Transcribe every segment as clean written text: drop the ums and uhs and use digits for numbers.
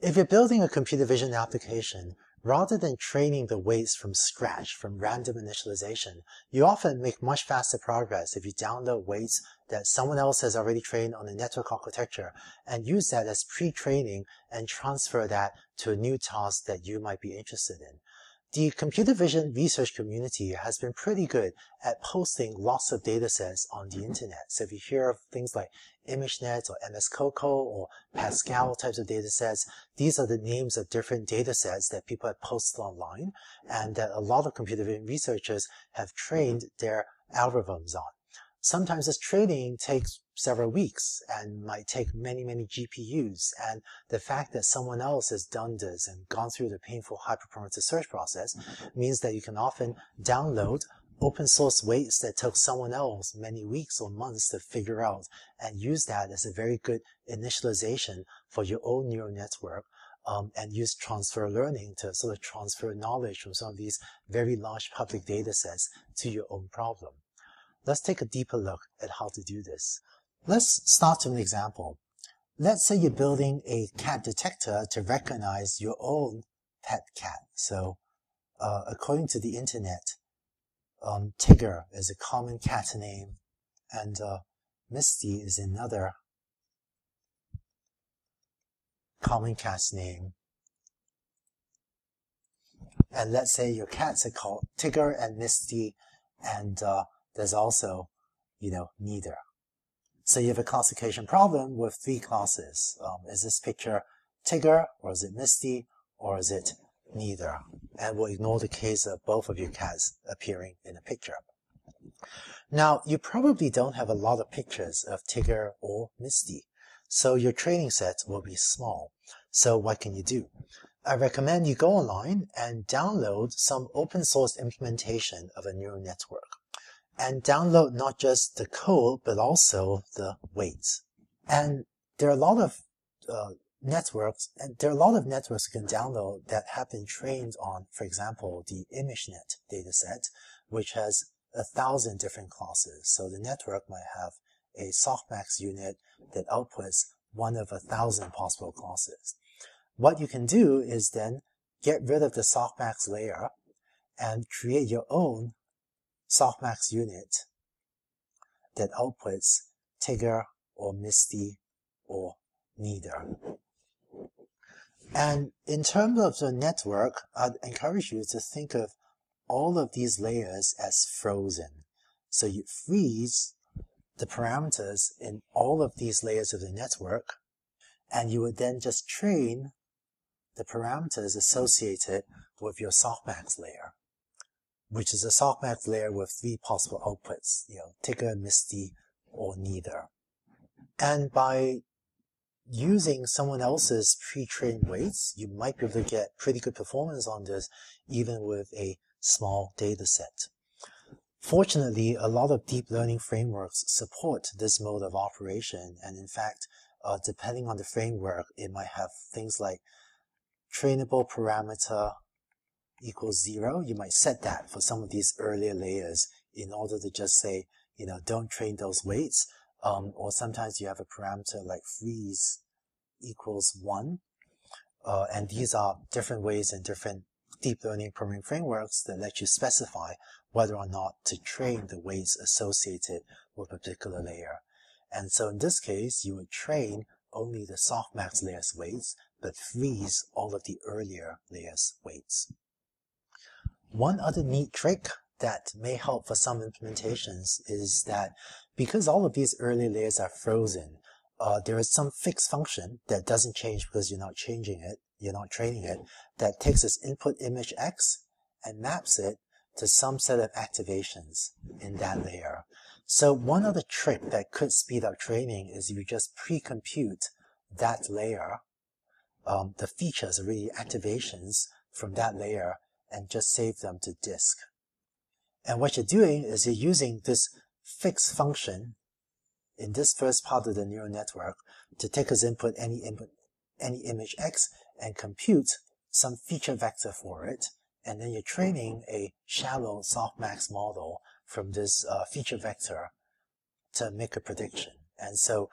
If you're building a computer vision application, rather than training the weights from scratch, from random initialization, you often make much faster progress if you download weights that someone else has already trained on a network architecture and use that as pre-training and transfer that to a new task that you might be interested in. The computer vision research community has been pretty good at posting lots of datasets on the internet. So if you hear of things like ImageNet or MS Coco or Pascal types of datasets, these are the names of different datasets that people have posted online and that a lot of computer vision researchers have trained their algorithms on. Sometimes this training takes several weeks and might take many GPUs, and the fact that someone else has done this and gone through the painful hyperparameter search process means that you can often download open source weights that took someone else many weeks or months to figure out and use that as a very good initialization for your own neural network, and use transfer learning to sort of transfer knowledge from some of these very large public datasets to your own problem. Let's take a deeper look at how to do this. Let's start with an example. Let's say you're building a cat detector to recognize your own pet cat. So, according to the internet, Tigger is a common cat name, and Misty is another common cat's name. And let's say your cats are called Tigger and Misty, and there's also, neither. So you have a classification problem with three classes. Is this picture Tigger, or is it Misty, or is it neither? And we'll ignore the case of both of your cats appearing in a picture. Now, you probably don't have a lot of pictures of Tigger or Misty, so your training set will be small. So what can you do? I recommend you go online and download some open source implementation of a neural network. And download not just the code, but also the weights. And there are a lot of networks you can download that have been trained on, for example, the ImageNet dataset, which has 1,000 different classes. So the network might have a softmax unit that outputs one of 1,000 possible classes. What you can do is then get rid of the softmax layer and create your own softmax unit that outputs Tigger or Misty or neither. And in terms of the network, I'd encourage you to think of all of these layers as frozen. So you freeze the parameters in all of these layers of the network, and you would then just train the parameters associated with your softmax layer, which is a softmax layer with three possible outputs, Tigger, Misty, or neither. And by using someone else's pre-trained weights, you might be able to get pretty good performance on this, even with a small data set. Fortunately, a lot of deep learning frameworks support this mode of operation, and in fact, depending on the framework, it might have things like trainable parameter equals 0. You might set that for some of these earlier layers in order to just say, don't train those weights. Or sometimes you have a parameter like freeze equals 1. And these are different ways in different deep learning programming frameworks that let you specify whether or not to train the weights associated with a particular layer. And so in this case, you would train only the softmax layer's weights, but freeze all of the earlier layer's weights. One other neat trick that may help for some implementations is that because all of these early layers are frozen, there is some fixed function that doesn't change because you're not training it, that takes its input image X and maps it to some set of activations in that layer. So one other trick that could speed up training is you just pre-compute that layer, the features or really activations from that layer, and just save them to disk. And what you're doing is you're using this fixed function in this first part of the neural network to take as input any image X and compute some feature vector for it, and then you're training a shallow softmax model from this feature vector to make a prediction. And so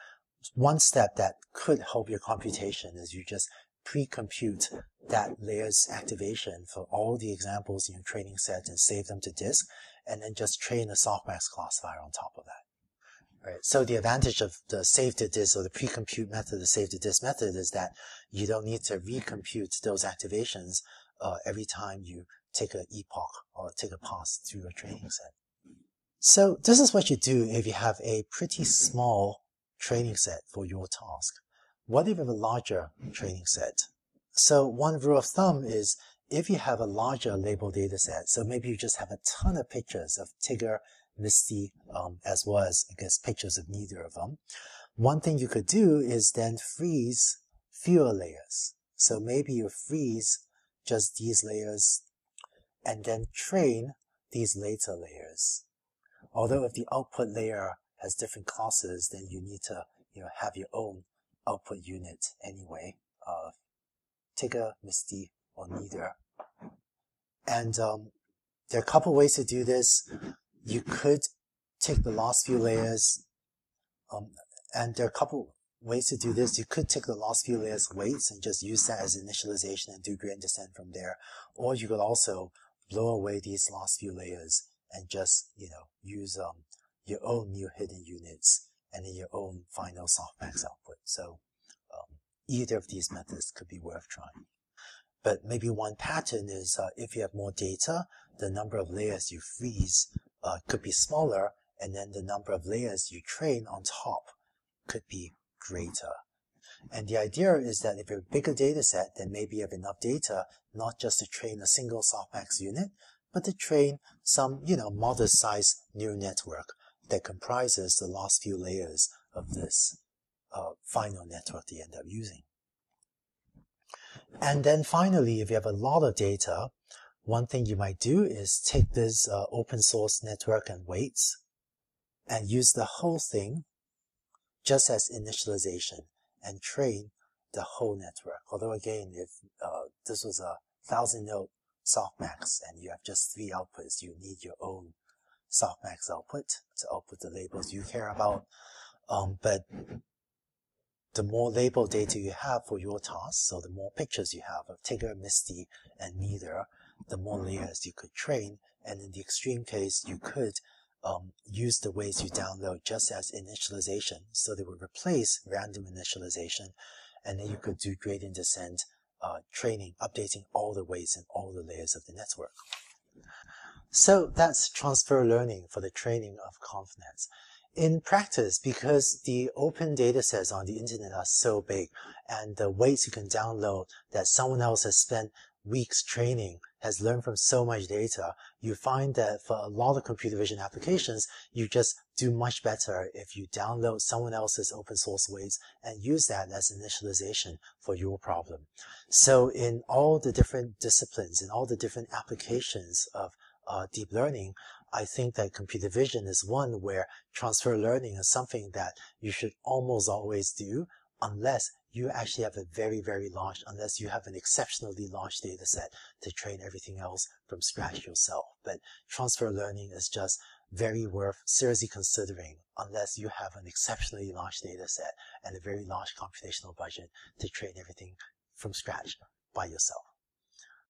one step that could help your computation is you just pre-compute that layer's activation for all the examples in your training set and save them to disk, and then just train a softmax classifier on top of that. Right. So the advantage of the save to disk or the pre-compute method, the save to disk method, is that you don't need to recompute those activations every time you take an epoch or take a pass through a training set. So this is what you do if you have a pretty small training set for your task. What if you have a larger training set? So one rule of thumb is if you have a larger label data set, so maybe you just have a ton of pictures of Tigger, Misty, as well as, I guess, pictures of neither of them. One thing you could do is then freeze fewer layers. So maybe you freeze just these layers and then train these later layers. Although if the output layer has different classes, then you need to have your own output unit anyway of Tigger, Misty, or neither. And there are a couple ways to do this. You could take the last few layers, and there are a couple ways to do this. You could take the last few layers weights and just use that as initialization and do gradient descent from there. Or you could also blow away these last few layers and just, use your own new hidden units and then your own final softmax output. So either of these methods could be worth trying. But maybe one pattern is if you have more data, the number of layers you freeze could be smaller, and then the number of layers you train on top could be greater. And the idea is that if you have a bigger data set, then maybe you have enough data not just to train a single softmax unit, but to train some, modest-sized neural network that comprises the last few layers of this final network that you end up using. And then finally, if you have a lot of data, one thing you might do is take this open source network and weights and use the whole thing just as initialization and train the whole network. Although again, if this was a 1,000-node softmax and you have just 3 outputs, you need your own softmax output to output the labels you care about. But the more label data you have for your task, so the more pictures you have of Tigger, Misty, and neither, the more layers you could train. And in the extreme case, you could use the weights you download just as initialization, so they would replace random initialization, and then you could do gradient descent training, updating all the weights and all the layers of the network. So that's transfer learning for the training of ConvNets. In practice, because the open data sets on the internet are so big and the weights you can download that someone else has spent weeks training has learned from so much data, you find that for a lot of computer vision applications, you just do much better if you download someone else's open source weights and use that as initialization for your problem. So in all the different disciplines, in all the different applications of deep learning, I think that computer vision is one where transfer learning is something that you should almost always do unless you actually have a very, very large, unless you have an exceptionally large data set to train everything else from scratch yourself. But transfer learning is just very worth seriously considering unless you have an exceptionally large data set and a very large computational budget to train everything from scratch by yourself.